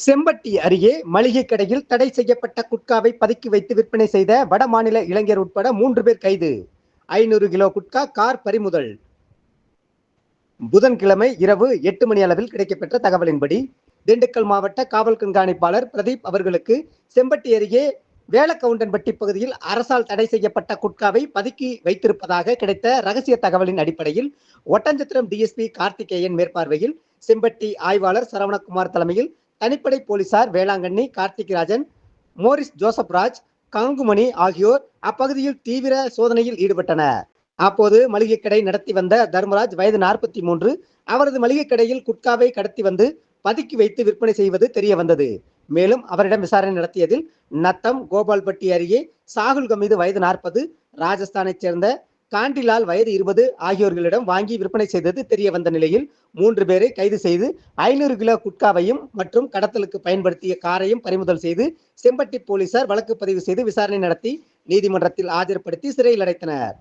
செம்பட்டி அருகே மளிகை கடையில் தடை செய்யப்பட்ட குட்காவை பதுக்கி வைத்து விற்பனை செய்த வட மாநில இளைஞர் உட்பட 3 பேர் கைது. 500 கிலோ குட்கா கார் பறிமுதல். புதன்கிழமை இரவு 8 மணி அளவில் கிடைக்கப்பெற்ற தகவலின்படி திண்டுக்கல் மாவட்ட காவல் கண்காணிப்பாளர் பிரதீப் அவர்களுக்கு செம்பட்டி அருகே வேலக்கவுண்டன்பட்டி பகுதியில் அரசால் தடை செய்யப்பட்ட குட்காவை பதுக்கி வைத்திருப்பதாக கிடைத்த ரகசிய தகவலின் அடிப்படையில் ஒட்டஞ்சத்திரம் டிஎஸ்பி கார்த்திகேயன் மேற்பார்வையில் செம்பட்டி ஆய்வாளர் சரவணகுமார் தலைமையில் தனிப்படை போலீசார் வேளாங்கண்ணி, கார்த்திக்ராஜன், மோரிஸ் ஜோசப்ராஜ், கங்குமணி ஆகியோர் அப்பகுதியில் தீவிர சோதனையில் ஈடுபட்டனர். அப்போது மளிகை கடை நடத்தி வந்த தர்மராஜ் வயது 43 அவரது மளிகை கடையில் குட்காவை கடத்தி வந்து பதுக்கி வைத்து விற்பனை செய்வது தெரிய வந்தது. மேலும் அவரிடம் விசாரணை நடத்தியதில் நத்தம் கோபால்பட்டி அருகே சாகுல் கமீது வயது 40, ராஜஸ்தானைச் சேர்ந்த காண்டிலால் வயது 20 ஆகியோர்களிடம் வாங்கி விற்பனை செய்தது தெரிய வந்த நிலையில் 3 பேரை கைது செய்து 500 கிலோ குட்காவையும் மற்றும் கடத்தலுக்கு பயன்படுத்திய காரையும் பறிமுதல் செய்து செம்பட்டி போலீசார் வழக்கு பதிவு செய்து விசாரணை நடத்தி நீதிமன்றத்தில் ஆஜர்படுத்தி சிறையில் அடைத்தனர்.